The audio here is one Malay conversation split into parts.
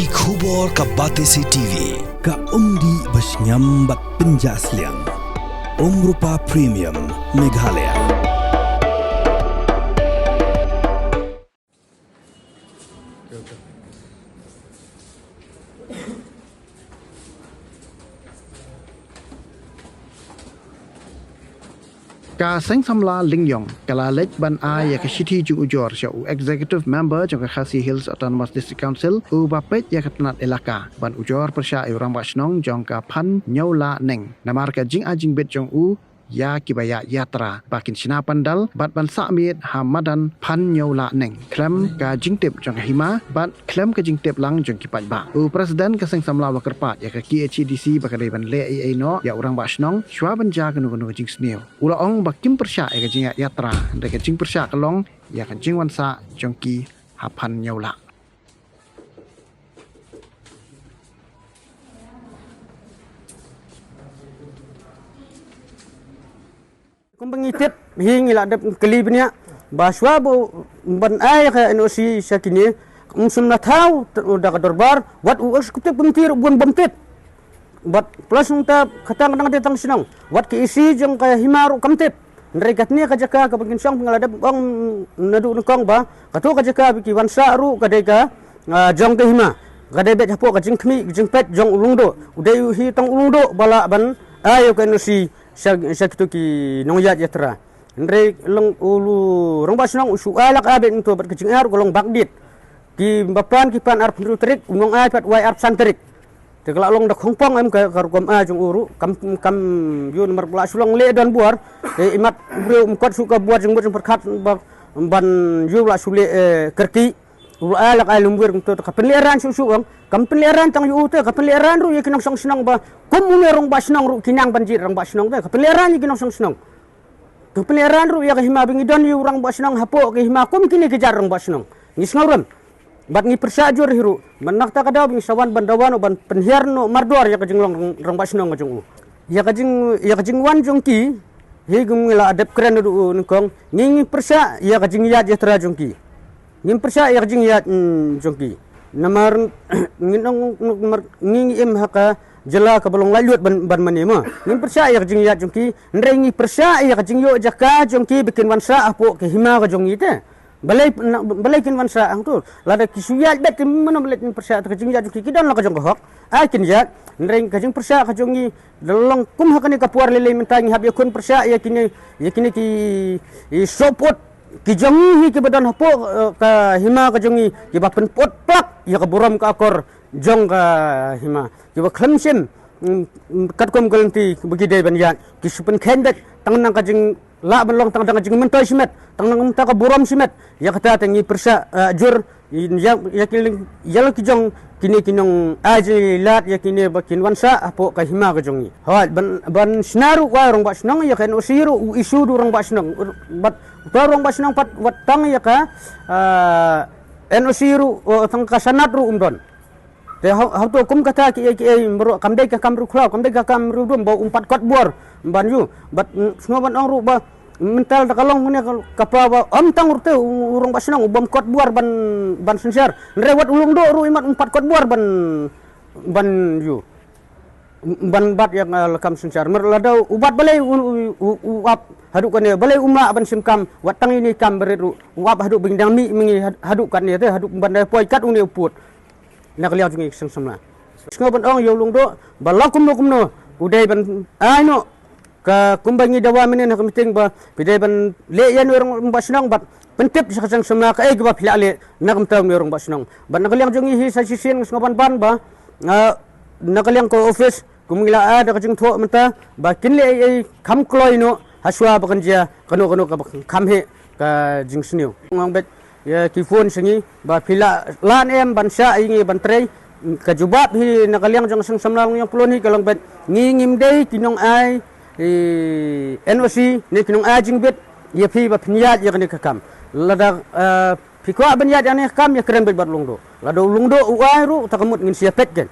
Ki khubor ka Batesi TV. Ka umdi basnyam bak penjaslian. Rupa Premium Meghalaya. Ka seng samla lingyong kala lek ban a ya ka city ju ujor sya executive member jong ka Khasi Hills Autonomous District Council u bapet ya katnat elaka ban ujor persya urang basnong jong ka phan nyola neng namar ka jing ajing bet jong u ya kibaya yatra bakin sina pandal bat ban samit hamadan phan nyola neng klem ka jingtep jong hima bat klem ka jingtep lang jong kipat ba u president ka seng samla wakerpat ya ka KHDC bakadai ban le ai no ya urang basnong shwa ban ja kanu kanu jing sneo ula ong bakim persya ya ka jing yatra de ka jing persya kalong ya ka jing wansa jong ki hapan nyola. Kumbangitip hingi la dap kelibnya baswa bu ban ay ka NOC sakini umsumna tahu udah ka dorbar wat eksekutif pemtir bun bempit wat plus unta katang nang datang sinong wat ki isi jong ka himaru kamtip nregatnya ka jaka ka bagin sang pengaladap bang nadu nukong ba katu ka jaka biki wansa ru ka deka jong ka hima ka debet hapo ka jingkmi jingpet jong ulungdo udai hi tang ulungdo bala ban ayo ka NOC syaktu ki nongyat yatra ndre long ulu rong basnong usu alak abe into bat kecing ar golong bagdit ki bapan ki pan ar pendru trik unong ai pat wai ar santrik tegala long dak hongpong am ka kom a jung uru kam yo nomor pula sulong le don buar imat bre kot suka buat jung perkat ban yo la sule kerki ulu alak ai lumbur untuk ka penleran susu bang kam penleran tang yu te ka penleran ru yekinong song senong ba kum rong basnong ru kinang banjir rong basnong te ka penleran yekinong song senong ka penleran ru ya ka hima bingidon yu rong basnong hapo ka hima kum kini kejar rong basnong ngis ngauram bat ngi persajur hiru manak ta kada bing sawan bandawan ban penhiarno mardor ya ka jinglong rong basnong ngajung ya ka jing wan jongki higum ngila adep kren du ngkong ngi persa ya ka jing ya jatra jongki ngim persya ya jing ya jongki namar ngi im haka jela ka balong lalut ban manema ngim persya ya jing ya jongki nrengi persya ya jing yo jaka jongki bikin wansa apo ke hima ka jongi te balai kin wansa ang tu lada kisuya bet mana balai kin persya ka jing ya jongki kidan la ka jong hok akin ya nreng ka jing persya ka jongi dolong kum hakani ka puar lele mentangi hab yakun persya ya kini ki sopot ki jongi hi ki badan hapo ka hima ka jongi ki ba pen pot plak ya ka buram ka akor jong ka hima ki ba klemsim kat kom galanti bagi dai ban yan ki supen khendek tang nang ka jing la ban long tang ka jing mentoy simet tang nang ta ka buram simet ya kata tangi persa jur ya ki jong kini kinong aji lat ya kini bakin wansa apo ka hima ka jongi hal ban snaru wa rong ba snong ya kan usiru isu du rong ba snong bat rong ba snong pat watang ya ka usiru tang ka sanat ru umdon te ha to kum kata ki mro kamdai ka kamru khlau kamdai ka kamru dum ba umpat kot buar ban yu bat ngoban ong ru ba mental da kalong ne kapa ba tang urte urong basnong bom kot buar ban sensar rewat ulung do ru imat umpat kot buar ban yu ban bat yang lekam sensar merlada ubat balai uap haduk kan balai umma ban simkam watang ini kam beru uap haduk bingdang mi mengi haduk kan ya te haduk bandai poi kat uni uput nak liau jungi semsema ngoban ong yo ulung do balakum no udai ban aino ka kumbangi dawa minin nak meeting ba pidai ban le yan orang basnong bat pentip sa kasang semna ka ba pila le nak mtaw orang basnong ban nakaliang jongi hi sa sisin ngoban ban ba nakaliang ko office kumila ada kajing tho menta ba kinle ai kam kloi no haswa bakanja kanu ka kam he ka jing sniu ngong bet ya ki phone singi ba pila lan em ban sa ingi ban trei ka jubat hi nakaliang jong sang samlang yang ploni kalang bet ngingim dei kinong ai NOC ni kinong ajing bit ya pi ba pinyat ya kani kakam lada pikwa banyat ya ni kam ya keren bet lungdo lada lungdo uai ru takamut ngin siapet gen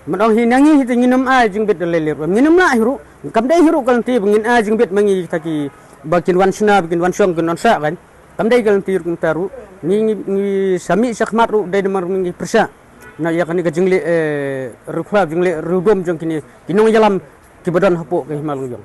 madong hinangi hiti nginum ajing bit lele nginum la hiru kam dai hiru kan ti ngin ajing bit mangi taki bakin wan sna bakin wan song kan sa kan kam dai kan ti ru taru ni sami sakmat ru dai mar ngi persa na ya kani ka jingli rukhla jingli rudom jong kini kinong yalam kibadan hapo ke himalung jong.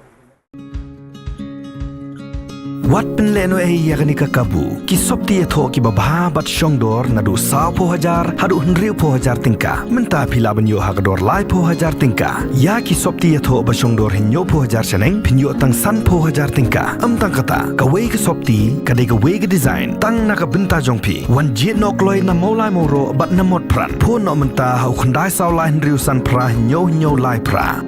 Wat penleno yakni kakabu ki sopti etho ki babha bat shongdor nadu 10,000 hadu 100,000 tingka menta phila banyo hagador lai 10,000 tingka ya ki sopti etho ba shongdor hinyo 10,000 seneng pinyo tang san 10,000 tingka amtang kata kawei ki sopti kadai kawei ki design tang na ka benta jongpi wan jit nok loi na molai moro bat na mod pran pho no menta hau khandai saw lai riu san pra hinyo lai pra